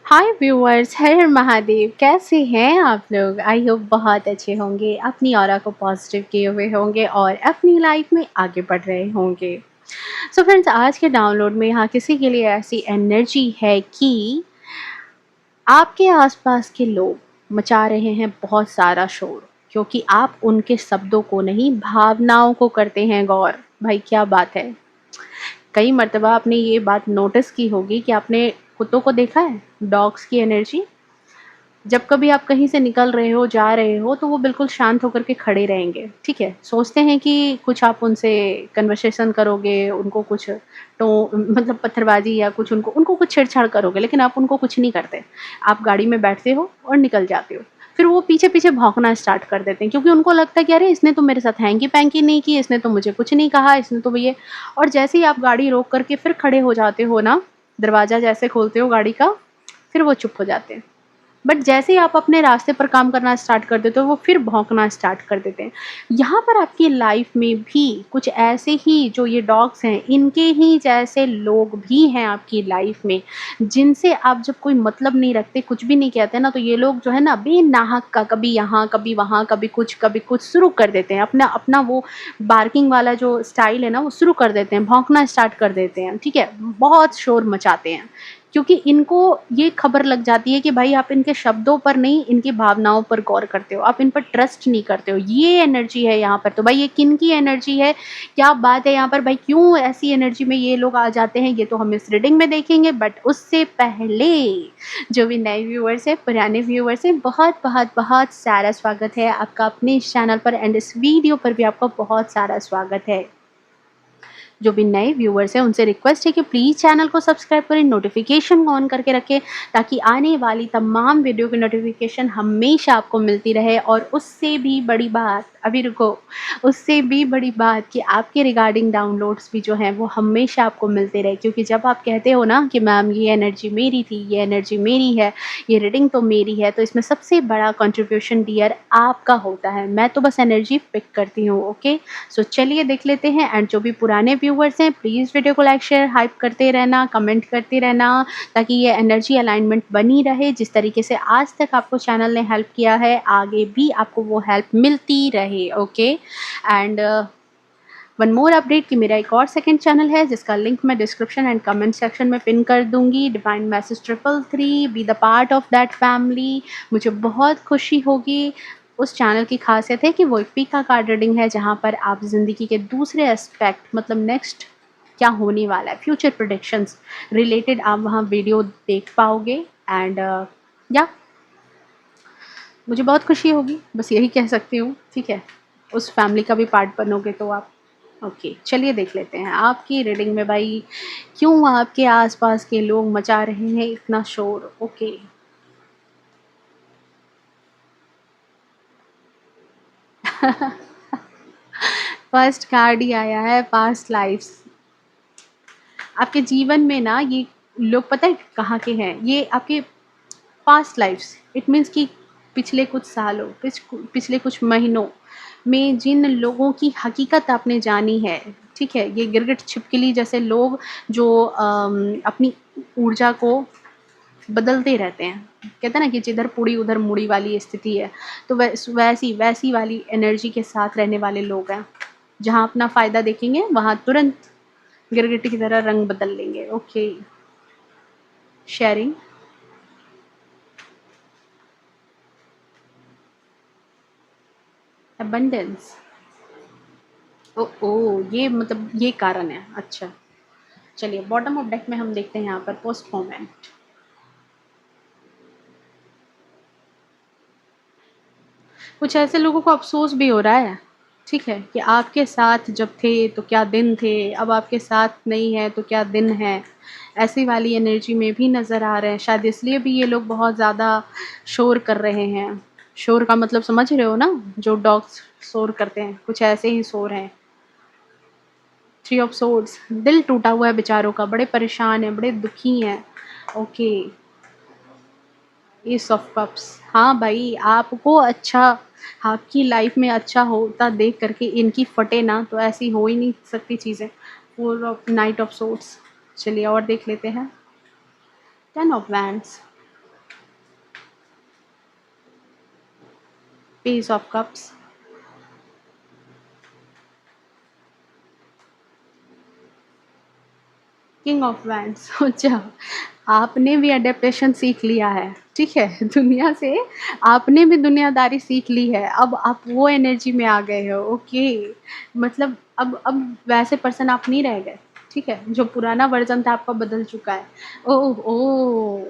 हाय viewers, हर हर महादेव। कैसे हैं आप लोग? आई होप बहुत अच्छे होंगे, अपनी ऑरा को पॉजिटिव किए हुए होंगे और अपनी लाइफ में आगे बढ़ रहे होंगे। सो फ्रेंड्स, आज के डाउनलोड में यहाँ किसी के लिए ऐसी एनर्जी है कि आपके आसपास के लोग मचा रहे हैं बहुत सारा शोर, क्योंकि आप उनके शब्दों को नहीं, भावनाओं को करते हैं गौर। भाई क्या बात है। कई मर्तबा आपने ये बात नोटिस की होगी कि आपने कुत्तों को देखा है, डॉग्स की एनर्जी। जब कभी आप कहीं से निकल रहे हो, जा रहे हो, तो वो बिल्कुल शांत होकर के खड़े रहेंगे, ठीक है? सोचते हैं कि कुछ आप उनसे कन्वर्सेशन करोगे, उनको कुछ तो मतलब पत्थरबाजी या कुछ उनको उनको कुछ छेड़छाड़ करोगे, लेकिन आप उनको कुछ नहीं करते। आप गाड़ी में बैठते हो और निकल जाते हो। फिर वो पीछे-पीछे भौंकना स्टार्ट कर देते हैं, क्योंकि उनको लगता है कि अरे इसने तो मेरे साथ हैंकी-पैंकी नहीं की, इसने तो मुझे कुछ नहीं कहा, इसने तो ये। और जैसे ही आप गाड़ी रोक कर के फिर खड़े हो जाते हो ना, दरवाज़ा जैसे खोलते हो गाड़ी का, फिर वो चुप हो जाते हैं। बट जैसे ही आप अपने रास्ते पर काम करना स्टार्ट कर देते हो, वो फिर भौंकना स्टार्ट कर देते हैं। यहाँ पर आपकी लाइफ में भी कुछ ऐसे ही जो ये डॉग्स हैं, इनके ही जैसे लोग भी हैं आपकी लाइफ में, जिनसे आप जब कोई मतलब नहीं रखते, कुछ भी नहीं कहते ना, तो ये लोग जो है ना बेनाहक का कभी यहाँ, कभी वहाँ, कभी कुछ शुरू कर देते हैं। अपना अपना वो बार्किंग वाला जो स्टाइल है ना, वो शुरू कर देते हैं, भौंकना स्टार्ट कर देते हैं, ठीक है? बहुत शोर मचाते हैं। क्योंकि इनको ये खबर लग जाती है कि भाई आप इनके शब्दों पर नहीं, इनकी भावनाओं पर गौर करते हो, आप इन पर ट्रस्ट नहीं करते हो। ये एनर्जी है यहाँ पर। तो भाई ये किन की एनर्जी है, क्या बात है यहाँ पर? भाई क्यों ऐसी एनर्जी में ये लोग आ जाते हैं, ये तो हम इस रीडिंग में देखेंगे। बट उससे पहले जो भी नए व्यूअर्स हैं, पुराने व्यूअर्स हैं, बहुत बहुत बहुत सारा स्वागत है आपका अपने इस चैनल पर, एंड इस वीडियो पर भी आपका बहुत सारा स्वागत है। जो भी नए व्यूअर्स हैं उनसे रिक्वेस्ट है कि प्लीज़ चैनल को सब्सक्राइब करें, नोटिफिकेशन ऑन करके रखें, ताकि आने वाली तमाम वीडियो की नोटिफिकेशन हमेशा आपको मिलती रहे। और उससे भी बड़ी बात, अभी रुको, उससे भी बड़ी बात कि आपके रिगार्डिंग डाउनलोड्स भी जो हैं वो हमेशा आपको मिलते रहे। क्योंकि जब आप कहते हो ना कि मैम ये एनर्जी मेरी थी, ये एनर्जी मेरी है, ये रीडिंग तो मेरी है, तो इसमें सबसे बड़ा कंट्रीब्यूशन डियर आपका होता है। मैं तो बस एनर्जी पिक करती हूँ। ओके, सो चलिए देख लेते हैं। एंड जो भी पुराने व्यूवर्स हैं, प्लीज़ वीडियो को लाइक शेयर हाइप करते रहना, कमेंट करते रहना, ताकि ये एनर्जी अलाइनमेंट बनी रहे। जिस तरीके से आज तक आपको चैनल ने हेल्प किया है, आगे भी आपको वो हेल्प मिलती रहे। Okay, and one more update कि मेरा एक और सेकंड चैनल है, जिसका लिंक मैं डिस्क्रिप्शन एंड कमेंट सेक्शन में पिन कर दूंगी। Divine message 333, be the part of that family. मुझे बहुत खुशी होगी। उस चैनल की खासियत है कि वो एक पीका कार्ड रीडिंग है, जहाँ पर आप ज़िंदगी के दूसरे एस्पेक्ट, मतलब नेक्स्ट क्या होने वाला है, फ्यूचर प्रोडिक्शंस रिलेटेड आप वहाँ वीडियो देख पाओगे। एंड या मुझे बहुत खुशी होगी, बस यही कह सकती हूँ, ठीक है? उस फैमिली का भी पार्ट बनोगे तो आप। ओके, चलिए देख लेते हैं आपकी रीडिंग में भाई क्यों आपके आसपास के लोग मचा रहे हैं इतना शोर। ओके, फर्स्ट कार्ड ही आया है, पास्ट लाइफ्स। आपके जीवन में ना ये लोग पता है कहाँ के हैं, ये आपके पास्ट लाइफ्स। इट मीन्स कि पिछले कुछ सालों, पिछले कुछ महीनों में जिन लोगों की हकीकत आपने जानी है, ठीक है? ये गिरगिट छिपकली जैसे लोग जो अपनी ऊर्जा को बदलते रहते हैं। कहते हैं ना कि जिधर पुड़ी उधर मुड़ी वाली स्थिति है। तो वैसी वैसी वाली एनर्जी के साथ रहने वाले लोग हैं। जहाँ अपना फ़ायदा देखेंगे, वहाँ तुरंत गिरगिट की तरह रंग बदल लेंगे। Okay, sharing, abundance. ओह! ये मतलब ये कारण है। अच्छा, चलिए बॉटम ऑफ डेक में हम देखते हैं यहाँ पर पोस्टपोनमेंट। कुछ ऐसे लोगों को अफ़सोस भी हो रहा है, ठीक है? कि आपके साथ जब थे तो क्या दिन थे, अब आपके साथ नहीं है तो क्या दिन है। ऐसी वाली एनर्जी में भी नज़र आ रहे हैं। शायद इसलिए भी ये लोग बहुत ज़्यादा शोर कर रहे हैं। शोर का मतलब समझ रहे हो ना? जो डॉग्स शोर करते हैं, कुछ ऐसे ही शोर हैं। थ्री ऑफ सोर्ड्स, दिल टूटा हुआ है बेचारों का, बड़े परेशान हैं, बड़े दुखी हैं। Okay, S of cups. हाँ भाई, आपको अच्छा, आपकी लाइफ में अच्छा होता देख करके इनकी फटे ना, तो ऐसी हो ही नहीं सकती चीज़ें। Four of night of swords. चलिए और देख लेते हैं। Ten of wands. Page of cups, king of wands. अच्छा, आपने भी अडेप्टेशन सीख लिया है, ठीक है? दुनिया से आपने भी दुनियादारी सीख ली है, अब आप वो एनर्जी में आ गए हो, ओके। मतलब अब वैसे पर्सन आप नहीं रह गए, ठीक है? जो पुराना वर्ज़न था आपका बदल चुका है। ओह! ओह!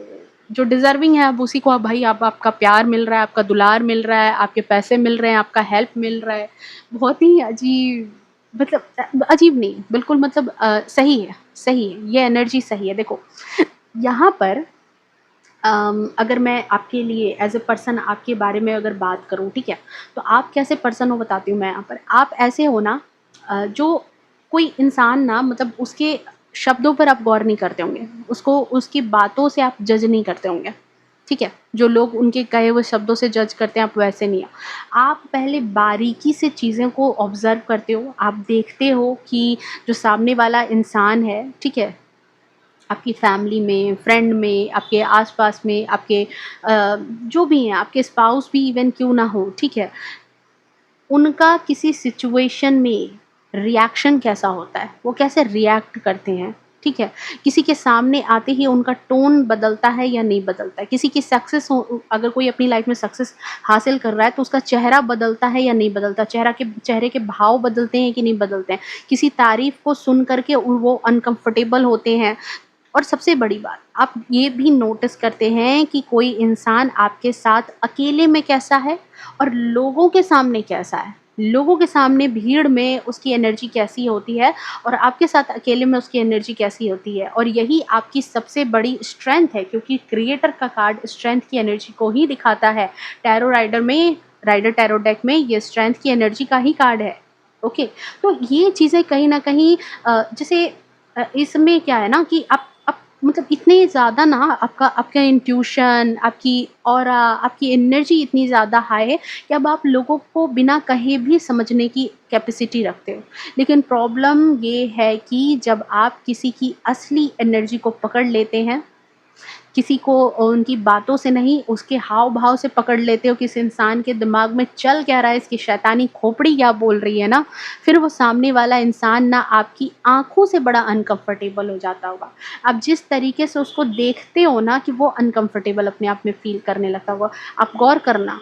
जो डिज़र्विंग है अब उसी को अब भाई अब आपका प्यार मिल रहा है, आपका दुलार मिल रहा है, आपके पैसे मिल रहे हैं, आपका हेल्प मिल रहा है। बहुत ही अजीब, मतलब अजीब नहीं, बिल्कुल मतलब सही है, ये एनर्जी सही है। देखो, यहाँ पर अगर मैं आपके लिए एज़ अ पर्सन आपके बारे में अगर बात करूँ, ठीक है? तो आप कैसे पर्सन हो बताती हूँ मैं यहाँ पर। आप ऐसे हो ना, जो कोई इंसान ना, मतलब उसके शब्दों पर आप गौर नहीं करते होंगे, उसको उसकी बातों से आप जज नहीं करते होंगे, ठीक है? जो लोग उनके कहे हुए शब्दों से जज करते हैं, आप वैसे नहीं हो। आप पहले बारीकी से चीज़ें को ऑब्ज़र्व करते हो, आप देखते हो कि जो सामने वाला इंसान है, ठीक है? आपकी फैमिली में, फ्रेंड में, आपके आस-पास में, आपके जो भी हैं, आपके स्पाउस भी इवन क्यों ना हो, ठीक है? उनका किसी सिचुएशन में रिएक्शन कैसा होता है, वो कैसे रिएक्ट करते हैं, ठीक है? किसी के सामने आते ही उनका टोन बदलता है या नहीं बदलता है? किसी की सक्सेस हो, अगर कोई अपनी लाइफ़ में सक्सेस हासिल कर रहा है, तो उसका चेहरा बदलता है या नहीं बदलता? चेहरे के भाव बदलते हैं कि नहीं बदलते हैं? किसी तारीफ़ को सुन कर के वो अनकम्फ़र्टेबल होते हैं। और सबसे बड़ी बात, आप ये भी नोटिस करते हैं कि कोई इंसान आपके साथ अकेले में कैसा है और लोगों के सामने कैसा है। लोगों के सामने भीड़ में उसकी एनर्जी कैसी होती है और आपके साथ अकेले में उसकी एनर्जी कैसी होती है, और यही आपकी सबसे बड़ी स्ट्रेंथ है, क्योंकि क्रिएटर का कार्ड स्ट्रेंथ की एनर्जी को ही दिखाता है। टैरो राइडर में, राइडर टैरो डेक में ये स्ट्रेंथ की एनर्जी का ही कार्ड है, ओके। तो ये चीज़ें कहीं न कहीं जैसे इसमें क्या है ना कि आप मतलब इतने ज़्यादा ना, आपका इंट्यूशन, आपकी ऑरा, आपकी एनर्जी इतनी ज़्यादा हाई है कि अब आप लोगों को बिना कहे भी समझने की कैपेसिटी रखते हो। लेकिन प्रॉब्लम ये है कि जब आप किसी की असली एनर्जी को पकड़ लेते हैं, किसी को उनकी बातों से नहीं, उसके हाव-भाव से पकड़ लेते हो, किस इंसान के दिमाग में चल क्या रहा है, इसकी शैतानी खोपड़ी क्या बोल रही है ना, फिर वो सामने वाला इंसान ना आपकी आँखों से बड़ा अनकम्फ़र्टेबल हो जाता होगा। आप जिस तरीके से उसको देखते हो ना कि वो अनकम्फ़र्टेबल अपने आप में फ़ील करने लगता होगा। आप गौर करना,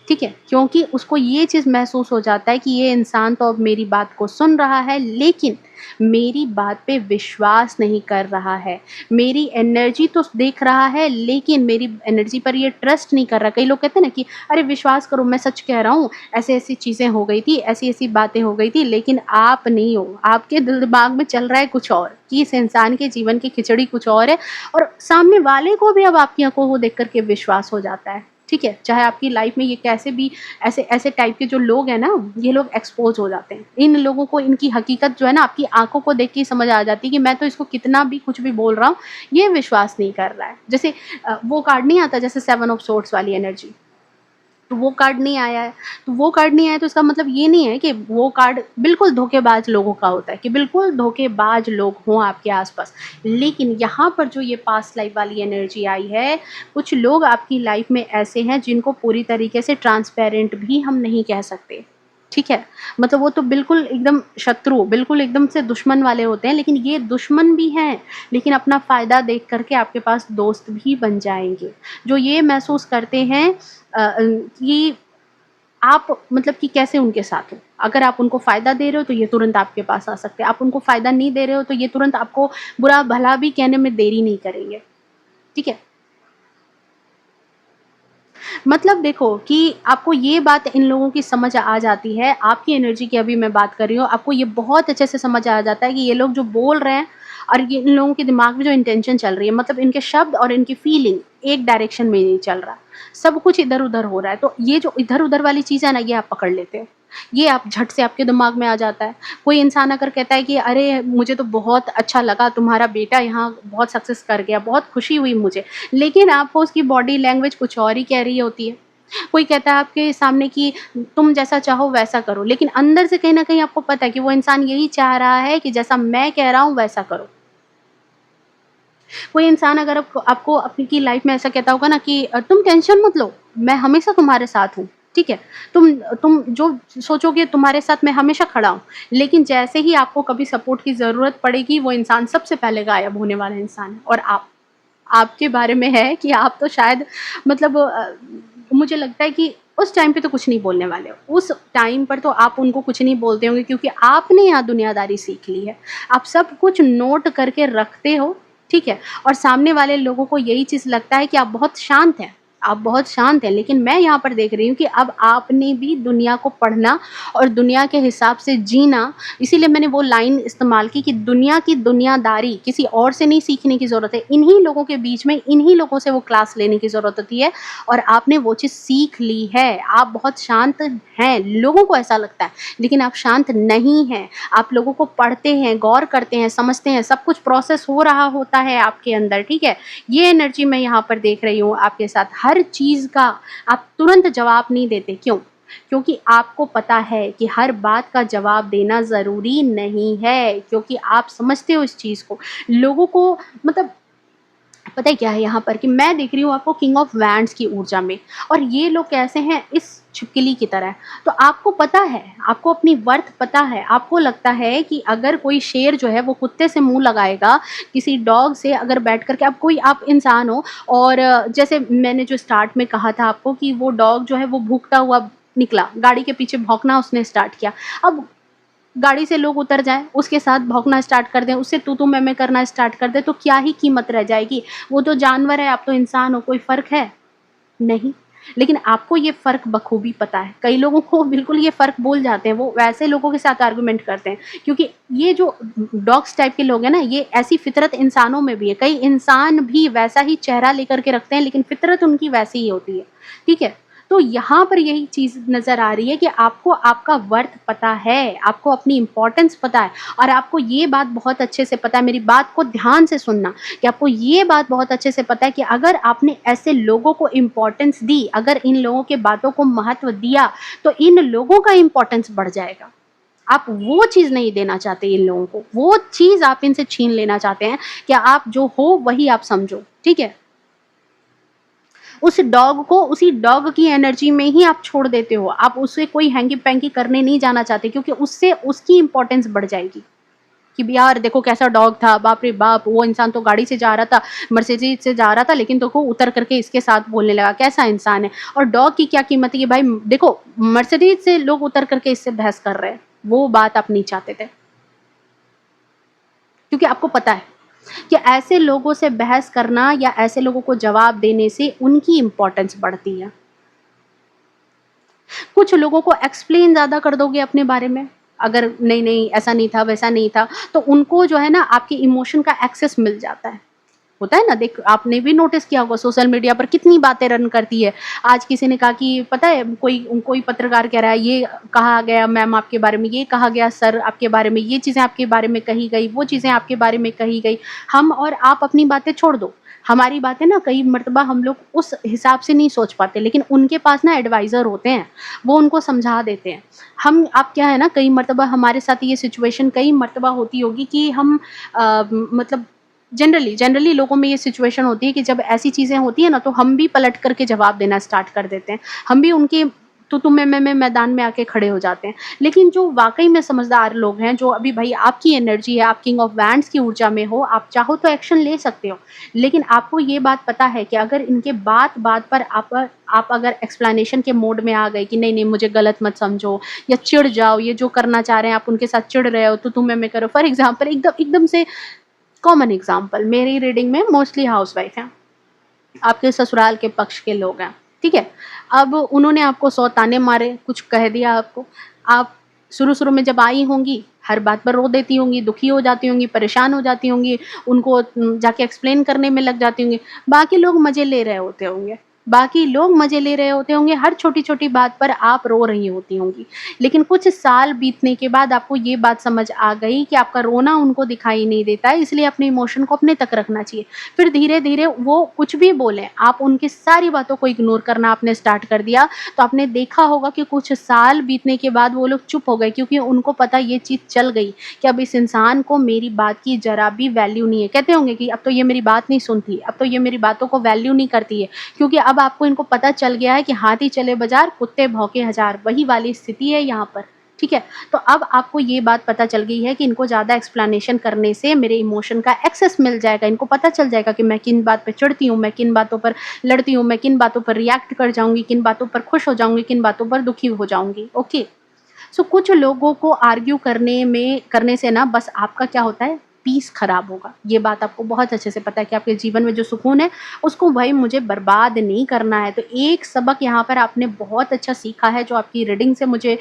ठीक है? क्योंकि उसको ये चीज़ महसूस हो जाता है कि ये इंसान तो अब मेरी बात को सुन रहा है, लेकिन मेरी बात पे विश्वास नहीं कर रहा है। मेरी एनर्जी तो देख रहा है, लेकिन मेरी एनर्जी पर ये ट्रस्ट नहीं कर रहा। कई लोग कहते हैं ना कि अरे विश्वास करो, मैं सच कह रहा हूँ, ऐसी-ऐसी चीज़ें हो गई थी, ऐसी-ऐसी बातें हो गई थी, लेकिन आप नहीं हो। आपके दिल-दिमाग में चल रहा है कुछ और, कि इस इंसान के जीवन की खिचड़ी कुछ और है, और सामने वाले को भी अब आपकी आँखों को देख कर के विश्वास हो जाता है। ठीक है? चाहे आपकी लाइफ़ में ये कैसे भी ऐसे ऐसे टाइप के जो लोग हैं ना, ये लोग एक्सपोज़ हो जाते हैं। इन लोगों को इनकी हकीकत जो है ना, आपकी आँखों को देख के ही समझ आ जाती है कि मैं तो इसको कितना भी कुछ भी बोल रहा हूँ, ये विश्वास नहीं कर रहा है। जैसे वो कार्ड नहीं आता, जैसे 7 ऑफ सोर्ड्स वाली एनर्जी। तो वो कार्ड नहीं आया है, तो वो कार्ड नहीं आया, तो इसका मतलब ये नहीं है कि वो कार्ड बिल्कुल धोखेबाज लोगों का होता है, कि बिल्कुल धोखेबाज लोग हों आपके आस-पास। लेकिन यहाँ पर जो ये पास्ट लाइफ़ वाली एनर्जी आई है, कुछ लोग आपकी लाइफ़ में ऐसे हैं जिनको पूरी तरीके से ट्रांसपेरेंट भी हम नहीं कह सकते, ठीक है? मतलब वो तो बिल्कुल एकदम शत्रु, बिल्कुल एकदम से दुश्मन वाले होते हैं, लेकिन ये दुश्मन भी हैं, लेकिन अपना फ़ायदा देख कर के आपके पास दोस्त भी बन जाएँगे। जो ये महसूस करते हैं कि आप मतलब कि कैसे उनके साथ हो। अगर आप उनको फ़ायदा दे रहे हो तो ये तुरंत आपके पास आ सकते हैं। आप उनको फ़ायदा नहीं दे रहे हो तो ये तुरंत आपको बुरा-भला भी कहने में देरी नहीं करेंगे। ठीक है? मतलब देखो कि आपको ये बात इन लोगों की समझ आ जाती है, आपकी एनर्जी की अभी मैं बात कर रही हूँ, आपको ये बहुत अच्छे से समझ आ जाता है कि ये लोग जो बोल रहे हैं और ये इन लोगों के दिमाग में जो इंटेंशन चल रही है, मतलब इनके शब्द और इनकी फीलिंग एक डायरेक्शन में नहीं चल रहा। सब कुछ इधर-उधर हो रहा है, तो ये जो इधर-उधर वाली चीज़ है ना, ये आप पकड़ लेते हो। ये आप झट से आपके दिमाग में आ जाता है। कोई इंसान अगर कहता है कि अरे! मुझे तो बहुत अच्छा लगा, तुम्हारा बेटा यहाँ बहुत सक्सेस कर गया, बहुत खुशी हुई मुझे। लेकिन आपको उसकी बॉडी लैंग्वेज कुछ और ही कह रही होती है। कोई कहता है आपके सामने कि तुम जैसा चाहो वैसा करो, लेकिन अंदर से कहीं न कहीं आपको पता है कि वो इंसान यही चाह रहा है कि जैसा मैं कह रहा हूँ वैसा करो। कोई इंसान अगर आपको आपको अपनी की लाइफ़ में ऐसा कहता होगा ना कि तुम टेंशन मत लो, मैं हमेशा तुम्हारे साथ हूँ। ठीक है? तुम जो सोचोगे तुम्हारे साथ मैं हमेशा खड़ा हूँ, लेकिन जैसे ही आपको कभी सपोर्ट की ज़रूरत पड़ेगी, वो इंसान सबसे पहले गायब होने वाला इंसान है। और आपके बारे में है कि आप तो शायद मतलब मुझे लगता है कि उस टाइम पे तो कुछ नहीं बोलने वाले हो। उस टाइम पर तो आप उनको कुछ नहीं बोलते होंगे, क्योंकि आपने यहाँ दुनियादारी सीख ली है। आप सब कुछ नोट करके रखते हो, ठीक है? और सामने वाले लोगों को यही चीज़ लगता है कि आप बहुत शांत हैं, आप बहुत शांत हैं। लेकिन मैं यहाँ पर देख रही हूँ कि अब आपने भी दुनिया को पढ़ना और दुनिया के हिसाब से जीना, इसीलिए मैंने वो लाइन इस्तेमाल की दुनिया की दुनियादारी किसी और से नहीं सीखने की ज़रूरत है। इन्हीं लोगों के बीच में, इन्हीं लोगों से वो क्लास लेने की ज़रूरत होती है, और आपने वो चीज़ सीख ली है। आप बहुत शांत हैं, लोगों को ऐसा लगता है, लेकिन आप शांत नहीं हैं। आप लोगों को पढ़ते हैं, गौर करते हैं, समझते हैं, सब कुछ प्रोसेस हो रहा होता है आपके अंदर, ठीक है? ये एनर्जी मैं यहाँ पर देख रही हूँ आपके साथ। हर चीज़ का आप तुरंत जवाब नहीं देते, क्यों? क्योंकि आपको पता है कि हर बात का जवाब देना ज़रूरी नहीं है, क्योंकि आप समझते हो इस चीज़ को। लोगों को मतलब पता है क्या है यहाँ पर कि मैं देख रही हूँ आपको किंग ऑफ वैंड्स की ऊर्जा में, और ये लोग कैसे हैं, इस छिपकली की तरह। तो आपको पता है, आपको अपनी वर्थ पता है। आपको लगता है कि अगर कोई शेर जो है वो कुत्ते से मुंह लगाएगा, किसी डॉग से अगर बैठ करके, अब कोई आप इंसान हो और जैसे मैंने जो स्टार्ट में कहा था आपको कि वो डॉग जो है वो भूखता हुआ निकला, गाड़ी के पीछे भौंकना उसने स्टार्ट किया। अब गाड़ी से लोग उतर जाएँ, उसके साथ भौंकना स्टार्ट कर दें, उससे तू-तू मैं-मैं करना स्टार्ट कर दें, तो क्या ही कीमत रह जाएगी? वो तो जानवर है, आप तो इंसान हो, कोई फ़र्क है? नहीं। लेकिन आपको ये फ़र्क बखूबी पता है। कई लोगों को बिल्कुल ये फ़र्क भूल जाते हैं, वो वैसे लोगों के साथ आर्गुमेंट करते हैं, क्योंकि ये जो डॉग्स टाइप के लोग हैं ना, ये ऐसी फ़ितरत इंसानों में भी है। कई इंसान भी वैसा ही चेहरा लेकर के रखते हैं, लेकिन फ़ितरत उनकी वैसी ही होती है, ठीक है? तो यहाँ पर यही चीज़ नज़र आ रही है कि आपको आपका वर्थ पता है, आपको अपनी इम्पोर्टेंस पता है, और आपको ये बात बहुत अच्छे से पता है, मेरी बात को ध्यान से सुनना, कि आपको ये बात बहुत अच्छे से पता है कि अगर आपने ऐसे लोगों को इम्पोर्टेंस दी, अगर इन लोगों के बातों को महत्व दिया, तो इन लोगों का इम्पोर्टेंस बढ़ जाएगा। आप वो चीज़ नहीं देना चाहते इन लोगों को, वो चीज़ आप इनसे छीन लेना चाहते हैं कि आप जो हो वही आप समझो, ठीक है? उस डॉग को उसी डॉग की एनर्जी में ही आप छोड़ देते हो। आप उसे कोई हैंकी-पैंकी करने नहीं जाना चाहते, क्योंकि उससे उसकी इम्पोर्टेंस बढ़ जाएगी। कि भी यार देखो कैसा डॉग था, बाप रे बाप! वो इंसान तो गाड़ी से जा रहा था, मर्सिडीज़ से जा रहा था, लेकिन देखो उतर करके इसके साथ बोलने लगा, कैसा इंसान है? और डॉग की क्या कीमत है कि भाई देखो मर्सिडीज़ से लोग उतर करके इससे बहस कर रहे हैं। वो बात आप नहीं चाहते थे। क्योंकि आपको पता है कि ऐसे लोगों से बहस करना या ऐसे लोगों को जवाब देने से उनकी इम्पोर्टेंस बढ़ती है। कुछ लोगों को एक्सप्लेन ज़्यादा कर दोगे अपने बारे में, अगर नहीं ऐसा नहीं था, वैसा नहीं था, तो उनको जो है ना आपके इमोशन का एक्सेस मिल जाता है। होता है ना, देख आपने भी नोटिस किया होगा सोशल मीडिया पर कितनी बातें रन करती है। आज किसी ने कहा कि पता है कोई कोई पत्रकार कह रहा है, ये कहा गया मैम आपके बारे में, ये कहा गया सर आपके बारे में, ये चीज़ें आपके बारे में कही गई, वो चीज़ें आपके बारे में कही गई। हम और आप अपनी बातें छोड़ दो, हमारी बातें ना कई मर्तबा हम लोग उस हिसाब से नहीं सोच पाते, लेकिन उनके पास ना एडवाइज़र होते हैं, वो उनको समझा देते हैं। हम आप क्या है ना, कई मर्तबा हमारे साथ ये सिचुएशन कई मर्तबा होती होगी कि हम मतलब जनरली लोगों में ये सिचुएशन होती है कि जब ऐसी चीज़ें होती हैं ना, तो हम भी पलट करके जवाब देना स्टार्ट कर देते हैं। हम भी उनके तू मैं मैदान में आके खड़े हो जाते हैं। लेकिन जो वाक़ई में समझदार लोग हैं, जो अभी भई आपकी एनर्जी है, आप किंग ऑफ वैंड्स की ऊर्जा में हो, आप चाहो तो एक्शन ले सकते हो। लेकिन आपको ये बात पता है कि अगर इनके बात-बात पर आप अगर एक्सप्लेनेशन के मोड में आ गए कि नहीं मुझे गलत मत समझो या चिढ़ जाओ, ये जो करना चाह रहे हैं आप उनके साथ चिढ़ रहे हो, तू मैं करो। फॉर एग्ज़ाम्पल एकदम से कॉमन एग्जाम्पल, मेरी रीडिंग में मोस्टली हाउसवाइफ हैं, आपके ससुराल के पक्ष के लोग हैं, ठीक है? अब उन्होंने आपको 100 ताने मारे, कुछ कह दिया आपको, आप शुरू-शुरू में जब आई होंगी, हर बात पर रो देती होंगी, दुखी हो जाती होंगी, परेशान हो जाती होंगी, उनको जाके एक्सप्लेन करने में लग जाती होंगी। बाकी लोग मज़े ले रहे होते होंगे, बाकी लोग मज़े ले रहे होते होंगे, हर छोटी-छोटी बात पर आप रो रही होती होंगी। लेकिन कुछ साल बीतने के बाद आपको ये बात समझ आ गई कि आपका रोना उनको दिखाई नहीं देता है, इसलिए अपने इमोशन को अपने तक रखना चाहिए। फिर धीरे-धीरे वो कुछ भी बोलें, आप उनकी सारी बातों को इग्नोर करना आपने स्टार्ट कर दिया, तो आपने देखा होगा कि कुछ साल बीतने के बाद वो लोग चुप हो गए, क्योंकि उनको पता ये चीज़ चल गई कि अब इस इंसान को मेरी बात की ज़रा भी वैल्यू नहीं है। कहते होंगे कि अब तो ये मेरी बात नहीं सुनती, अब तो ये मेरी बातों को वैल्यू नहीं करती है, क्योंकि अब आपको इनको पता चल गया है कि हाथी चले बाज़ार, कुत्ते भौंके हज़ार, वही वाली स्थिति है यहाँ पर, ठीक है? तो अब आपको ये बात पता चल गई है कि इनको ज़्यादा एक्सप्लेनेशन करने से मेरे इमोशन का एक्सेस मिल जाएगा, इनको पता चल जाएगा कि मैं किन बात पे चिढ़ती हूँ, मैं किन बातों पर लड़ती हूँ, मैं किन बातों पर रिएक्ट कर जाऊँगी, किन बातों पर खुश हो जाऊँगी, किन बातों पर दुखी हो जाऊँगी, ओके? सो कुछ लोगों को आर्ग्यू करने से ना बस आपका क्या होता है, पीस खराब होगा। ये बात आपको बहुत अच्छे से पता है कि आपके जीवन में जो सुकून है उसको भाई मुझे बर्बाद नहीं करना है। तो एक सबक यहाँ पर आपने बहुत अच्छा सीखा है जो आपकी रीडिंग से मुझे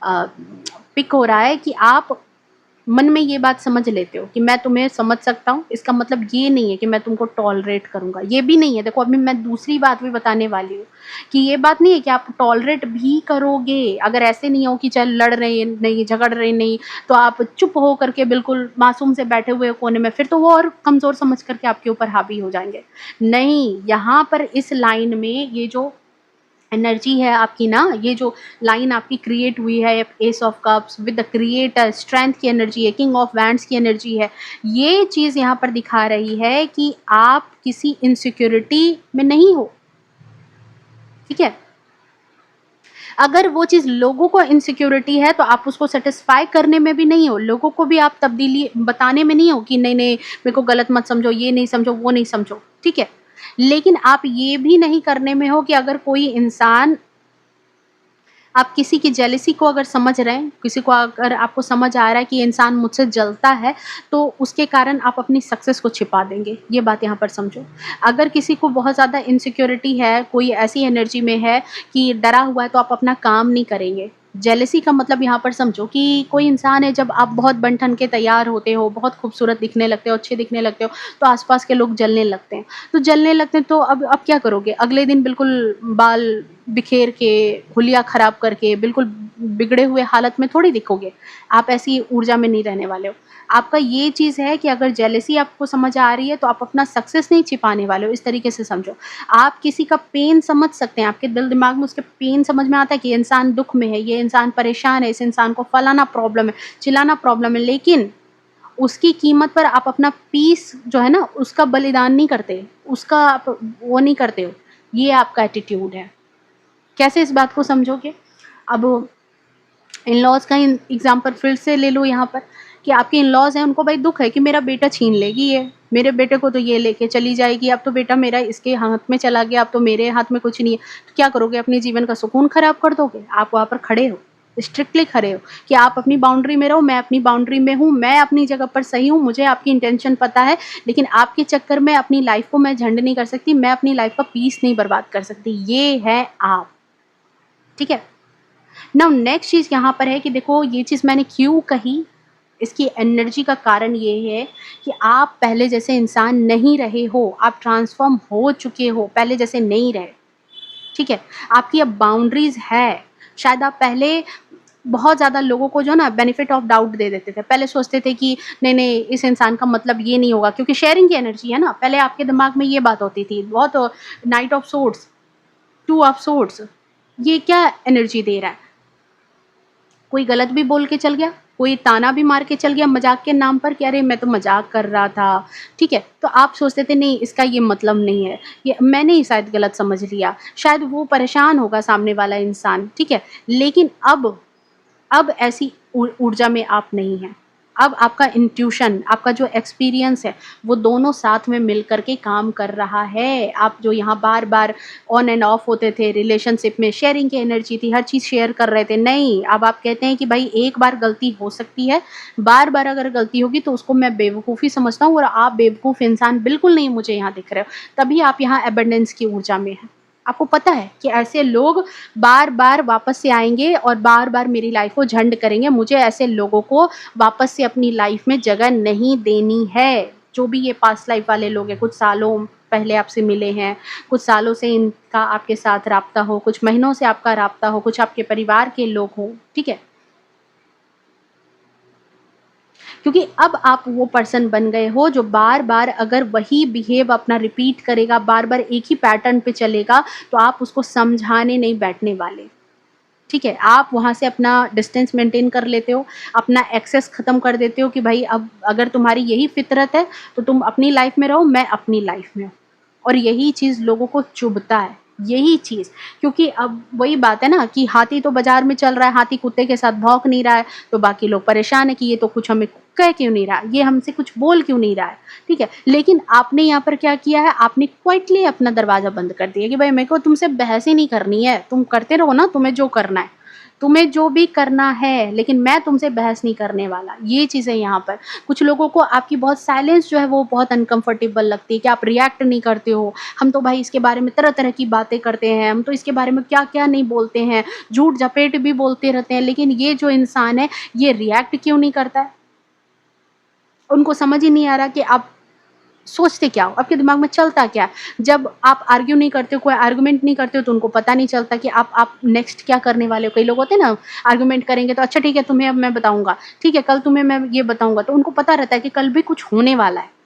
पिक हो रहा है कि आप मन में ये बात समझ लेते हो कि मैं तुम्हें समझ सकता हूँ, इसका मतलब ये नहीं है कि मैं तुमको टॉलरेट करूँगा, ये भी नहीं है। देखो अभी मैं दूसरी बात भी बताने वाली हूँ कि ये बात नहीं है कि आप टॉलरेट भी करोगे। अगर ऐसे नहीं हो कि चल लड़ रहे नहीं, झगड़ रहे नहीं, तो आप चुप हो करके बिल्कुल मासूम से बैठे हुए कोने में, फिर तो वो और कमज़ोर समझ करके आपके ऊपर हावी हो जाएँगे। नहीं, यहाँ पर इस लाइन में ये जो एनर्जी है आपकी ना, ये जो लाइन आपकी क्रिएट हुई है S of cups with the creator, strength की एनर्जी है, किंग ऑफ वैंड्स की एनर्जी है। ये चीज़ यहाँ पर दिखा रही है कि आप किसी इनसिक्योरिटी में नहीं हो, ठीक है? अगर वो चीज़ लोगों को इनसिक्योरिटी है तो आप उसको सेटिस्फाई करने में भी नहीं हो, लोगों को भी आप तब्दीली बताने में नहीं हो कि नहीं नहीं मेरे को गलत मत समझो, ये नहीं समझो, वो नहीं समझो, ठीक है? लेकिन आप ये भी नहीं करने में हो कि अगर कोई इंसान, आप किसी की जेलसी को अगर समझ रहे हैं, किसी को अगर आपको समझ आ रहा है कि ये इंसान मुझसे जलता है, तो उसके कारण आप अपनी सक्सेस को छिपा देंगे। ये बात यहाँ पर समझो। अगर किसी को बहुत ज़्यादा इनसिक्योरिटी है, कोई ऐसी एनर्जी में है कि डरा हुआ है, तो आप अपना काम नहीं करेंगे। जेलसी का मतलब यहाँ पर समझो कि कोई इंसान है, जब आप बहुत बन-ठन के तैयार होते हो, बहुत खूबसूरत दिखने लगते हो, अच्छे दिखने लगते हो, तो आस-पास के लोग जलने लगते हैं। तो जलने लगते हैं तो अब क्या करोगे? अगले दिन बिल्कुल बाल बिखेर के, हुलिया खराब करके, बिल्कुल बिगड़े हुए हालत में थोड़ी दिखोगे। आप ऐसी ऊर्जा में नहीं रहने वाले हो। आपका ये चीज़ है कि अगर जेलसी आपको समझ आ रही है तो आप अपना सक्सेस नहीं छिपाने वाले हो, इस तरीके से समझो। आप किसी का पेन समझ सकते हैं, आपके दिल-दिमाग में उसके पेन समझ में आता है कि ये इंसान दुःख में है, ये इंसान परेशान है, इस इंसान को फलाना प्रॉब्लम है, चिलाना प्रॉब्लम है, लेकिन उसकी कीमत पर आप अपना पीस जो है ना, उसका बलिदान नहीं करते, उसका आप वो नहीं करते हो। ये आपका एटीट्यूड है। कैसे इस बात को समझोगे? अब इन-लॉज़ का एग्ज़ाम्पल फिर से ले लो यहाँ पर कि आपके इन-लॉज़ हैं, उनको भाई दुःख है कि मेरा बेटा छीन लेगी ये, मेरे बेटे को तो ये लेके चली जाएगी, अब तो बेटा मेरा इसके हाथ में चला गया, अब तो मेरे हाथ में कुछ नहीं है। तो क्या करोगे? अपने जीवन का सुकून खराब कर दोगे? आप वहाँ पर खड़े हो, स्ट्रिक्टली खड़े हो कि आप अपनी बाउंड्री में रहो, मैं अपनी बाउंड्री में हूँ, मैं अपनी जगह पर सही हूँ, मुझे आपकी इंटेंशन पता है, लेकिन आपके चक्कर में अपनी लाइफ़ को मैं झंड नहीं कर सकती, मैं अपनी लाइफ़ का पीस नहीं बर्बाद कर सकती। ये है आप, ठीक है? नाउ नेक्स्ट चीज़ यहाँ पर है कि देखो ये चीज़ मैंने क्यों कही, इसकी एनर्जी का कारण ये है कि आप पहले जैसे इंसान नहीं रहे हो, आप ट्रांसफ़ॉर्म हो चुके हो, पहले जैसे नहीं रहे, ठीक है? आपकी अब बाउंड्रीज़ है। शायद आप पहले बहुत ज़्यादा लोगों को जो है ना बेनिफिट ऑफ डाउट दे देते थे। पहले सोचते थे कि नहीं-नहीं इस इंसान का मतलब ये नहीं होगा, क्योंकि शेयरिंग की एनर्जी है ना, पहले आपके दिमाग में ये बात होती थी। बहुत night of swords, two of swords, ये क्या एनर्जी दे रहा है? कोई गलत भी बोल के चल गया, कोई ताना भी मार के चल गया मज़ाक के नाम पर कि अरे मैं तो मज़ाक कर रहा था, ठीक है? तो आप सोचते थे नहीं इसका ये मतलब नहीं है, ये मैंने ही शायद गलत समझ लिया, शायद वो परेशान होगा सामने वाला इंसान, ठीक है? लेकिन अब ऐसी ऊर्जा में आप नहीं हैं। अब आपका इंट्यूशन, आपका जो एक्सपीरियंस है, वो दोनों साथ में मिल कर के काम कर रहा है। आप जो यहाँ बार-बार ऑन एंड ऑफ होते थे रिलेशनशिप में, शेयरिंग की एनर्जी थी, हर चीज़ शेयर कर रहे थे। नहीं, अब आप कहते हैं कि भाई एक बार गलती हो सकती है, बार-बार अगर गलती होगी तो उसको मैं बेवकूफ़ी समझता हूँ और आप बेवकूफ़ इंसान बिल्कुल नहीं मुझे यहाँ दिख रहे हो। तभी आप यहाँ अबंडेंस की ऊर्जा में हैं। आपको पता है कि ऐसे लोग बार-बार वापस से आएँगे और बार-बार मेरी लाइफ़ को झंड करेंगे। मुझे ऐसे लोगों को वापस से अपनी लाइफ़ में जगह नहीं देनी है। जो भी ये पास्ट लाइफ़ वाले लोग हैं, कुछ सालों पहले आपसे मिले हैं, कुछ सालों से इनका आपके साथ राब्ता हो, कुछ महीनों से आपका राब्ता हो, कुछ आपके परिवार के लोग हों, ठीक है? क्योंकि अब आप वो पर्सन बन गए हो जो बार-बार अगर वही बिहेव अपना रिपीट करेगा, बार-बार एक ही पैटर्न पे चलेगा, तो आप उसको समझाने नहीं बैठने वाले, ठीक है? आप वहाँ से अपना डिस्टेंस मेंटेन कर लेते हो, अपना एक्सेस ख़त्म कर देते हो कि भाई अब अगर तुम्हारी यही फ़ितरत है, तो तुम अपनी लाइफ़ में रहो, मैं अपनी लाइफ़ में हूँ। और यही चीज़ लोगों को चुभता है। यही चीज़, क्योंकि अब वही बात है ना कि हाथी तो बाज़ार में चल रहा है, हाथी कुत्ते के साथ भौंक नहीं रहा है, तो बाकी लोग परेशान हैं कि ये तो कुछ हमें कह क्यों नहीं रहा है, ये हमसे कुछ बोल क्यों नहीं रहा है, ठीक है? लेकिन आपने यहाँ पर क्या किया है, आपने क्वाइटली अपना दरवाज़ा बंद कर दिया कि भाई मेरे को तुमसे बहस ही नहीं करनी है, तुम करते रहो ना, तुम्हें जो करना है। तुम्हें जो भी करना है, लेकिन मैं तुमसे बहस नहीं करने वाला। ये चीज़ है यहाँ पर। कुछ लोगों को आपकी बहुत साइलेंस जो है वो बहुत अनकम्फर्टेबल लगती है कि आप रिएक्ट नहीं करते हो। हम तो भाई इसके बारे में तरह-तरह की बातें करते हैं, हम तो इसके बारे में क्या-क्या नहीं बोलते हैं, झूठ-झपेट भी बोलते रहते हैं, लेकिन ये जो इंसान है, ये रिएक्ट क्यों नहीं करता है? उनको समझ ही नहीं आ रहा कि आप सोचते क्या हो? आपके दिमाग में चलता क्या है? जब आप आर्ग्यू नहीं करते हो, कोई आर्गुमेंट नहीं करते हो, तो उनको पता नहीं चलता कि आप नेक्स्ट क्या करने वाले हो। कई लोग होते हैं ना, आर्गुमेंट करेंगे तो अच्छा ठीक है, तुम्हें अब मैं बताऊँगा, ठीक है, कल तुम्हें मैं ये बताऊँगा, तो उनको पता रहता है कि कल भी कुछ होने वाला है।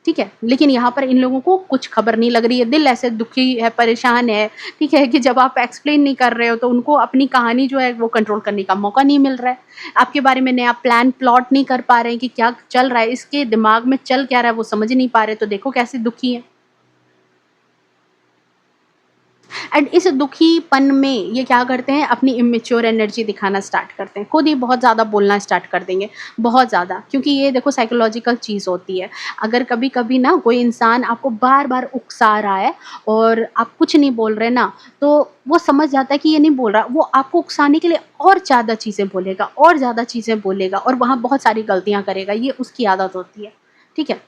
ठीक है? लेकिन यहाँ पर इन लोगों को कुछ खबर नहीं लग रही है, दिल ऐसे दुखी है, परेशान है, ठीक है? कि जब आप एक्सप्लेन नहीं कर रहे हो तो उनको अपनी कहानी जो है वो कंट्रोल करने का मौका नहीं मिल रहा है। आपके बारे में नया प्लान प्लॉट नहीं कर पा रहे हैं कि क्या चल रहा है, इसके दिमाग में चल क्या रहा है वो समझ नहीं पा रहे, तो देखो कैसे दुखी हैं। एंड इस दुखीपन में ये क्या करते हैं, अपनी इमेच्योर एनर्जी दिखाना स्टार्ट करते हैं, खुद ही बहुत ज़्यादा बोलना स्टार्ट कर देंगे, बहुत ज़्यादा, क्योंकि ये देखो साइकोलॉजिकल चीज़ होती है। अगर कभी कभी ना कोई इंसान आपको बार बार उकसा रहा है और आप कुछ नहीं बोल रहे ना, तो वो समझ जाता है कि ये नहीं बोल रहा, वो आपको उकसाने के लिए और ज़्यादा चीज़ें बोलेगा, और ज़्यादा चीज़ें बोलेगा, और वहाँ बहुत सारी गलतियाँ करेगा, ये उसकी आदत होती है, ठीक है?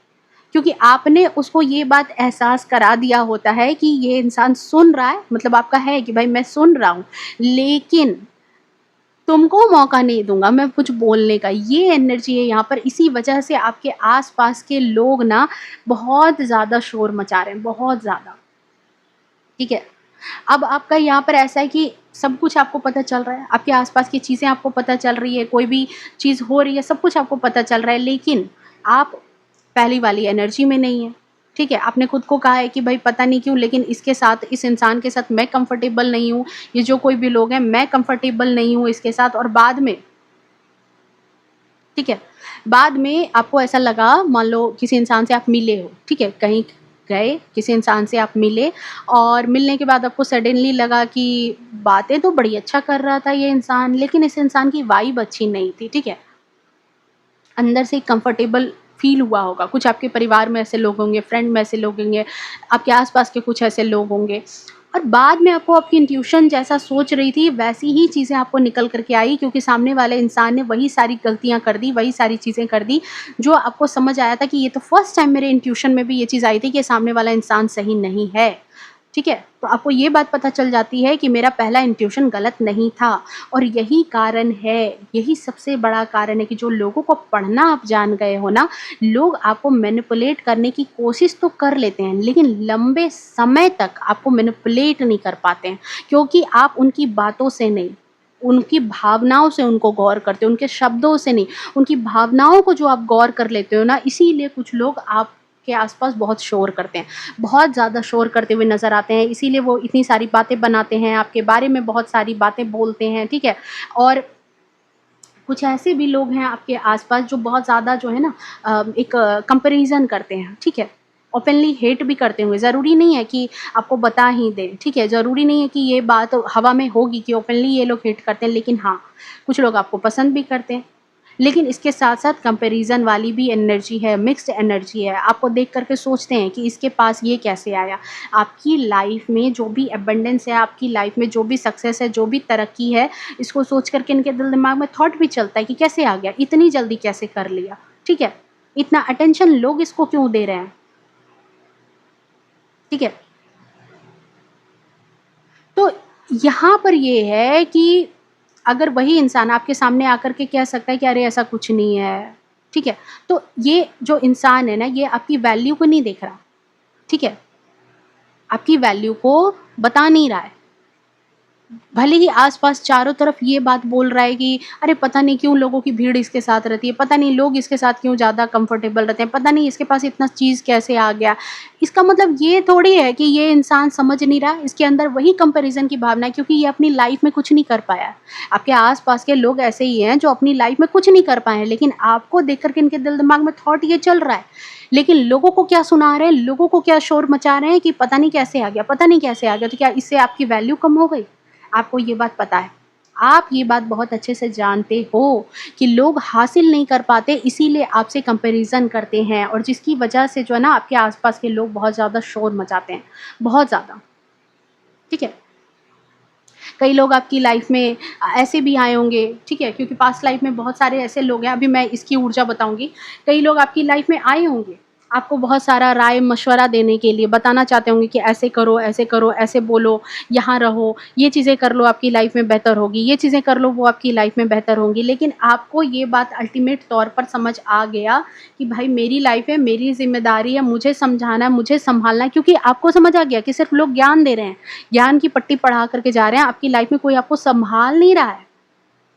क्योंकि आपने उसको ये बात एहसास करा दिया होता है कि ये इंसान सुन रहा है, मतलब आपका है कि भाई मैं सुन रहा हूँ, लेकिन तुमको मौका नहीं दूँगा मैं कुछ बोलने का। ये एनर्जी है यहाँ पर, इसी वजह से आपके आस-पास के लोग ना बहुत ज़्यादा शोर मचा रहे हैं, बहुत ज़्यादा, ठीक है? अब आपका यहाँ पर ऐसा है कि सब कुछ आपको पता चल रहा है, आपके आस-पास की चीज़ें आपको पता चल रही है, कोई भी चीज़ हो रही है, सब कुछ आपको पता चल रहा है, लेकिन आप पहली वाली एनर्जी में नहीं हैं, ठीक है? आपने खुद को कहा है कि भई पता नहीं क्यों, लेकिन इसके साथ, इस इंसान के साथ मैं कंफर्टेबल नहीं हूँ, ये जो कोई भी लोग हैं, मैं कंफर्टेबल नहीं हूँ इसके साथ, और बाद में, ठीक है? बाद में आपको ऐसा लगा, मान लो किसी इंसान से आप मिले हो, ठीक है? कहीं गए, किसी इंसान से आप मिले, और मिलने के बाद आपको सडनली लगा कि बातें तो बड़ी अच्छा कर रहा था ये इंसान, लेकिन इस इंसान की वाइब अच्छी नहीं थी, ठीक है? अंदर से कंफर्टेबल फ़ील हुआ होगा। कुछ आपके परिवार में ऐसे लोग होंगे, फ्रेंड में ऐसे लोग होंगे, आपके आस-पास के कुछ ऐसे लोग होंगे, और बाद में आपको आपकी इंट्यूशन जैसा सोच रही थी, वैसी ही चीज़ें आपको निकल कर के आई, क्योंकि सामने वाले इंसान ने वही सारी गलतियाँ कर दी, वही सारी चीज़ें कर दी, जो आपको समझ आया था कि ये तो फर्स्ट टाइम मेरे इंट्यूशन में भी ये चीज़ आई थी कि ये सामने वाला इंसान सही नहीं है। ठीक है? तो आपको ये बात पता चल जाती है कि मेरा पहला इंट्यूशन गलत नहीं था, और यही कारण है, यही सबसे बड़ा कारण है कि जो लोगों को पढ़ना आप जान गए हो ना, लोग आपको मैनिपुलेट करने की कोशिश तो कर लेते हैं, लेकिन लंबे समय तक आपको मैनिपुलेट नहीं कर पाते हैं, क्योंकि आप उनकी बातों से नहीं, उनकी भावनाओं से उनको गौर करते हो, उनके शब्दों से नहीं, उनकी भावनाओं को जो आप गौर कर लेते हो ना, इसीलिए कुछ लोग आपके आस-पास बहुत शोर करते हैं। बहुत ज़्यादा शोर करते हुए नज़र आते हैं, इसीलिए वो इतनी सारी बातें बनाते हैं, आपके बारे में बहुत सारी बातें बोलते हैं, ठीक है? और कुछ ऐसे भी लोग हैं आपके आस-पास जो बहुत ज़्यादा जो है ना, एक कंपैरिज़न करते हैं, ठीक है? ओपनली हेट भी करते होंगे, ज़रूरी नहीं है कि आपको बता ही दें, ठीक है? ज़रूरी नहीं है कि ये बात हवा में होगी कि ओपनली ये लोग हेट करते हैं, लेकिन हाँ, कुछ लोग आपको पसंद भी करते हैं। लेकिन इसके साथ-साथ कंपैरिज़न वाली भी एनर्जी है, मिक्स्ड एनर्जी है। आपको देख कर के सोचते हैं कि इसके पास ये कैसे आया? आपकी लाइफ़ में जो भी अबंडेंस है, आपकी लाइफ़ में जो भी सक्सेस है, जो भी तरक्की है, इसको सोच कर के इनके दिल दिमाग में थॉट भी चलता है कि कैसे आ गया? इतनी जल्दी कैसे कर लिया? ठीक है? इतना अटेंशन लोग इसको क्यों दे रहे हैं? ठीक है? तो यहाँ पर ये है कि अगर वही इंसान आपके सामने आकर के कह सकता है कि अरे ऐसा कुछ नहीं है, ठीक है? तो ये जो इंसान है ना, ये आपकी वैल्यू को नहीं देख रहा, ठीक है? आपकी वैल्यू को बता नहीं रहा है, भले ही आस-पास चारों तरफ ये बात बोल रहा है कि अरे पता नहीं क्यों लोगों की भीड़ इसके साथ रहती है, पता नहीं लोग इसके साथ क्यों ज़्यादा कंफर्टेबल रहते हैं, पता नहीं इसके पास इतना चीज़ कैसे आ गया। इसका मतलब ये थोड़ी है कि ये इंसान समझ नहीं रहा, इसके अंदर वही कंपैरिज़न की भावना है क्योंकि ये अपनी लाइफ़ में कुछ नहीं कर पाया है। आपके आस-पास के लोग ऐसे ही हैं जो अपनी लाइफ़ में कुछ नहीं कर पाए हैं, लेकिन आपको देख कर के इनके दिल-दिमाग में थॉट ये चल रहा है। लेकिन लोगों को क्या सुना रहे हैं, लोगों को क्या शोर मचा रहे हैं कि पता नहीं कैसे आ गया, पता नहीं कैसे आ गया, तो क्या इससे आपकी वैल्यू कम हो गई? आपको ये बात पता है। आप ये बात बहुत अच्छे से जानते हो कि लोग हासिल नहीं कर पाते इसीलिए आपसे कंपैरिज़न करते हैं और जिसकी वजह से जो है ना आपके आस-पास के लोग बहुत ज़्यादा शोर मचाते हैं, बहुत ज़्यादा, ठीक है? कई लोग आपकी लाइफ़ में ऐसे भी आए होंगे, ठीक है? क्योंकि पास्ट लाइफ़ में बहुत सारे ऐसे लोग हैं, अभी मैं इसकी ऊर्जा बताऊँगी। कई लोग आपकी लाइफ़ में आए होंगे, आपको बहुत सारा राय-मशवरा देने के लिए बताना चाहते होंगे कि ऐसे करो, ऐसे बोलो, यहाँ रहो, ये चीज़ें कर लो आपकी लाइफ़ में बेहतर होगी, ये चीज़ें कर लो वो आपकी लाइफ़ में बेहतर होंगी। लेकिन आपको ये बात अल्टीमेट तौर पर समझ आ गया कि भाई मेरी लाइफ़ है, मेरी ज़िम्मेदारी है, मुझे समझाना है, मुझे सँभालना है क्योंकि आपको समझ आ गया कि सिर्फ़ लोग ज्ञान दे रहे हैं। ज्ञान की पट्टी पढ़ा करके जा रहे हैं, आपकी लाइफ में कोई आपको सँभाल नहीं रहा है।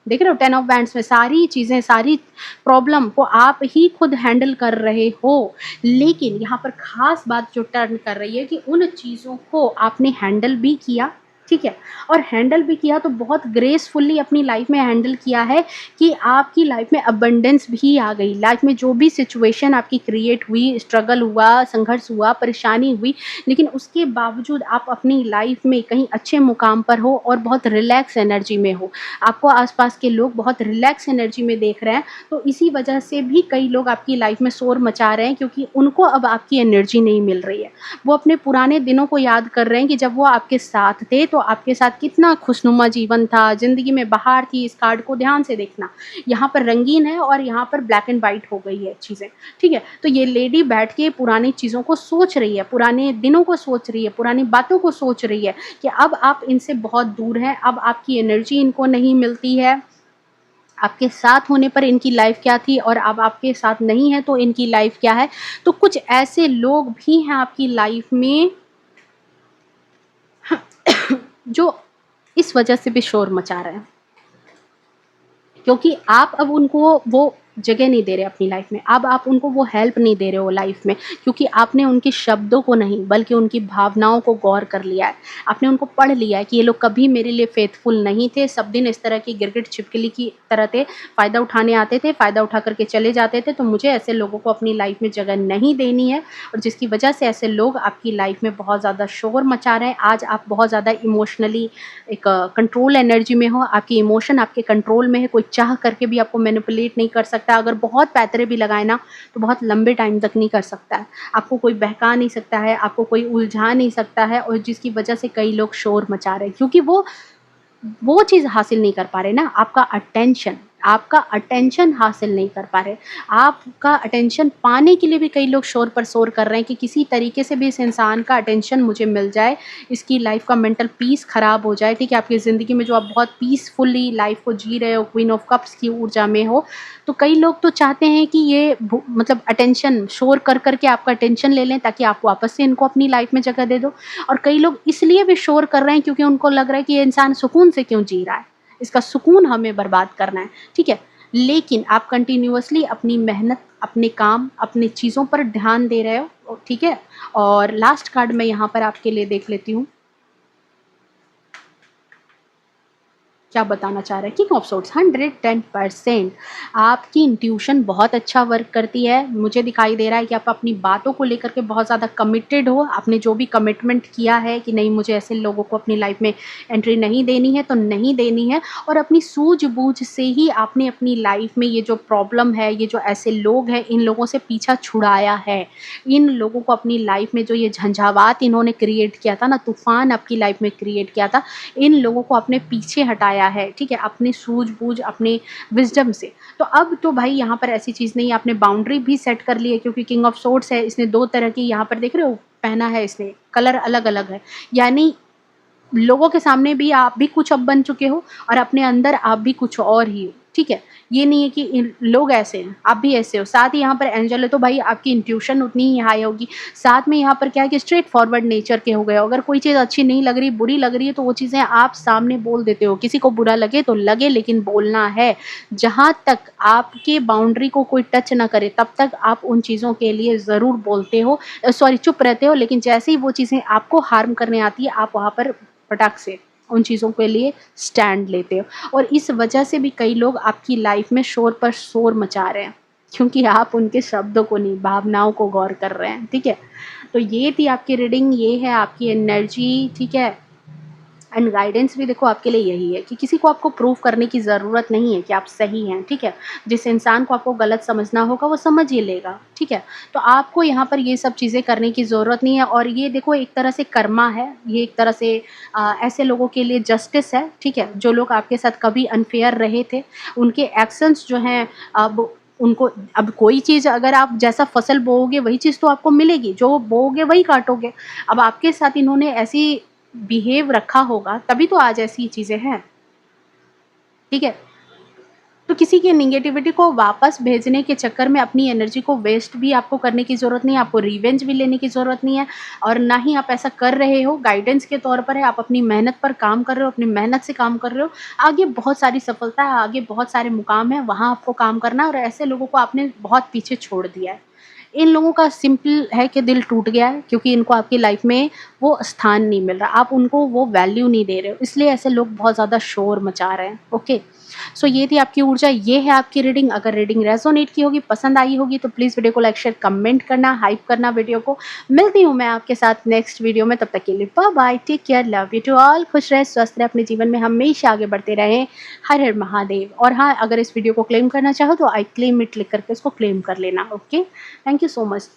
देख रहे हो 10 ऑफ बैंड्स में सारी चीज़ें, सारी प्रॉब्लम को आप ही खुद हैंडल कर रहे हो। लेकिन यहाँ पर ख़ास बात जो टर्न कर रही है कि उन चीज़ों को आपने हैंडल भी किया, ठीक है? और हैंडल भी किया तो बहुत ग्रेसफुली अपनी लाइफ में हैंडल किया है कि आपकी लाइफ में अबंडेंस भी आ गई। लाइफ में जो भी सिचुएशन आपकी क्रिएट हुई, स्ट्रगल हुआ, संघर्ष हुआ, परेशानी हुई, लेकिन उसके बावजूद आप अपनी लाइफ में कहीं अच्छे मुकाम पर हो और बहुत रिलैक्स एनर्जी में हो। आपको आस-पास के लोग बहुत रिलैक्स एनर्जी में देख रहे हैं, तो इसी वजह से भी कई लोग आपकी लाइफ में शोर मचा रहे हैं क्योंकि उनको अब आपकी एनर्जी नहीं मिल रही है। वो अपने पुराने दिनों को याद कर रहे हैं कि जब वो आपके साथ थे, तो आपके साथ कितना खुशनुमा जीवन था, ज़िंदगी में बहार थी, इस कार्ड को ध्यान से देखना। यहाँ पर रंगीन है और यहाँ पर ब्लैक एंड व्हाइट हो गई है चीज़ें, ठीक है? तो ये लेडी बैठ के पुरानी चीज़ों को सोच रही है, पुराने दिनों को सोच रही है, पुरानी बातों को सोच रही है कि अब आप इनसे बहुत दूर हैं, अब आपकी एनर्जी इनको नहीं मिलती है। आपके साथ होने पर इनकी लाइफ़ क्या थी और अब आपके साथ नहीं है तो इनकी लाइफ़ क्या है। तो कुछ ऐसे लोग भी हैं आपकी लाइफ़ में जो इस वजह से भी शोर मचा रहे हैं। क्योंकि आप अब उनको वो जगह नहीं दे रहे अपनी लाइफ में। अब आप उनको वो हेल्प नहीं दे रहे हो लाइफ में क्योंकि आपने उनके शब्दों को नहीं बल्कि उनकी भावनाओं को गौर कर लिया है। आपने उनको पढ़ लिया है कि ये लोग कभी मेरे लिए फ़ेथफुल नहीं थे, सब दिन इस तरह की गिरगिट छिपकली की तरह थे, फ़ायदा उठाने आते थे, फ़ायदा उठा कर के चले जाते थे, तो मुझे ऐसे लोगों को अपनी लाइफ में जगह नहीं देनी है और जिसकी वजह से ऐसे लोग आपकी लाइफ में बहुत ज़्यादा शोर मचा रहे हैं। आज आप बहुत ज़्यादा इमोशनली एक कंट्रोल एनर्जी में हो, आपकी इमोशन आपके कंट्रोल में है, कोई चाह करके भी आपको मैनिपुलेट नहीं कर सकता। अगर बहुत पैतरे भी लगाए ना, तो बहुत लंबे टाइम तक नहीं कर सकता है। आपको कोई बहका नहीं सकता है, आपको कोई उलझा नहीं सकता है और जिसकी वजह से कई लोग शोर मचा रहे हैं क्योंकि वो चीज़ हासिल नहीं कर पा रहे ना, आपका अटेंशन हासिल नहीं कर पा रहे। आपका अटेंशन पाने के लिए भी कई लोग शोर पर शोर कर रहे हैं कि किसी तरीके से भी इस इंसान का अटेंशन मुझे मिल जाए, इसकी लाइफ़ का मेंटल पीस ख़राब हो जाए, ठीक है? आपकी ज़िंदगी में जो आप बहुत पीसफुली लाइफ़ को जी रहे हो, क्वीन ऑफ कप्स की ऊर्जा में हो, तो कई लोग तो चाहते हैं कि ये मतलब अटेंशन शोर कर के आपका अटेंशन ले लें ताकि आप वापस से इनको अपनी लाइफ़ में जगह दे दो। और कई लोग इसलिए भी शोर कर रहे हैं क्योंकि उनको लग रहा है कि ये इंसान सुकून से क्यों जी रहा है, इसका सुकून हमें बर्बाद करना है, ठीक है? लेकिन आप कंटिन्यूअसली अपनी मेहनत, अपने काम, अपनी चीज़ों पर ध्यान दे रहे हो, ठीक है? और लास्ट कार्ड मैं यहाँ पर आपके लिए देख लेती हूँ। क्या बताना चाह रहा है किंग ऑफ सोर्ड्स 110% आपकी इंट्यूशन बहुत अच्छा वर्क करती है। मुझे दिखाई दे रहा है कि आप अपनी बातों को लेकर के बहुत ज़्यादा कमिटेड हो। आपने जो भी कमिटमेंट किया है कि नहीं मुझे ऐसे लोगों को अपनी लाइफ में एंट्री नहीं देनी है तो नहीं देनी है और अपनी सूझबूझ से ही आपने अपनी लाइफ में ये जो प्रॉब्लम है, ये जो ऐसे लोग हैं, इन लोगों से पीछा छुड़ाया है। इन लोगों को अपनी लाइफ में जो ये झंझावात इन्होंने क्रिएट किया था ना, तूफ़ान आपकी लाइफ में क्रिएट किया था, इन लोगों को अपने पीछे हटाया है, ठीक है? अपनी सूझबूझ, अपने विज़डम से। तो अब तो भाई यहाँ पर ऐसी चीज़ नहीं है, आपने बाउंड्री भी सेट कर ली है क्योंकि किंग ऑफ सोर्ड्स है, इसने 2 तरह की यहाँ पर देख रहे हो पहना है इसने, कलर अलग-अलग है। यानी लोगों के सामने भी आप भी कुछ अब बन चुके हो और अपने अंदर आप भी कुछ और ही हो। ठीक है? ये नहीं है कि इन लोग ऐसे हैं, आप भी ऐसे हो। साथ ही यहाँ पर एंजल है तो भाई आपकी इंट्यूशन उतनी ही हाई होगी। साथ में यहाँ पर क्या है कि स्ट्रेट फॉरवर्ड नेचर के हो गए हो। अगर कोई चीज़ अच्छी नहीं लग रही, बुरी लग रही है तो वो चीज़ें आप सामने बोल देते हो। किसी को बुरा लगे तो लगे, लेकिन बोलना है। जहाँ तक आपके बाउंड्री को कोई टच ना करे तब तक आप उन चीज़ों के लिए ज़रूर बोलते हो, सॉरी चुप रहते हो, लेकिन जैसे ही वो चीज़ें आपको हार्म करने आती है आप वहाँ पर फटाक से उन चीज़ों के लिए स्टैंड लेते हो। और इस वजह से भी कई लोग आपकी लाइफ में शोर पर शोर मचा रहे हैं, क्योंकि आप उनके शब्दों को नहीं, भावनाओं को गौर कर रहे हैं, ठीक है? तो ये थी आपकी रीडिंग, ये है आपकी एनर्जी, ठीक है? एंड गाइडेंस भी देखो आपके लिए यही है कि किसी को आपको प्रूव करने की ज़रूरत नहीं है कि आप सही हैं, ठीक है? जिस इंसान को आपको गलत समझना होगा वो समझ ही लेगा, ठीक है? तो आपको यहाँ पर ये सब चीज़ें करने की ज़रूरत नहीं है, और ये देखो एक तरह से कर्मा है, ये एक तरह से ऐसे लोगों के लिए जस्टिस है, ठीक है? जो लोग आपके साथ कभी अनफेयर रहे थे, उनके एक्शंस जो हैं अब उनको, अब कोई चीज़ अगर आप जैसा फसल बोओगे वही चीज़ तो आपको मिलेगी, जो बोओगे वही काटोगे। अब आपके साथ इन्होंने ऐसी बिहेव रखा होगा तभी तो आज ऐसी चीज़ें हैं, ठीक है? तो किसी की नेगेटिविटी को वापस भेजने के चक्कर में अपनी एनर्जी को वेस्ट भी आपको करने की ज़रूरत नहीं है, आपको रिवेंज भी लेने की ज़रूरत नहीं है, और ना ही आप ऐसा कर रहे हो, गाइडेंस के तौर पर है, आप अपनी मेहनत पर काम कर रहे हो, अपनी मेहनत से काम कर रहे हो। आगे बहुत सारी सफलता है, आगे बहुत सारे मुकाम हैं, वहाँ आपको काम करना है, और ऐसे लोगों को आपने बहुत पीछे छोड़ दिया है। इन लोगों का सिंपल है कि दिल टूट गया है, क्योंकि इनको आपकी लाइफ में वो स्थान नहीं मिल रहा, आप उनको वो वैल्यू नहीं दे रहे हो, इसलिए ऐसे लोग बहुत ज़्यादा शोर मचा रहे हैं। ओके, सो ये थी आपकी ऊर्जा, ये है आपकी रीडिंग। अगर रीडिंग रेजोनेट की होगी, पसंद आई होगी, तो प्लीज़ वीडियो को लाइक शेयर कमेंट करना, हाइप करना वीडियो को। मिलती हूँ मैं आपके साथ नेक्स्ट वीडियो में, तब तक के लिए bye bye, take care, love you to all. खुश रहे, स्वस्थ रहे, अपने जीवन में हमेशा आगे बढ़ते रहें। हर हर महादेव। और हाँ, अगर इस वीडियो को क्लेम करना चाहो तो आई क्लेम इट लिख करके उसको क्लेम कर लेना। Okay, thank you so much.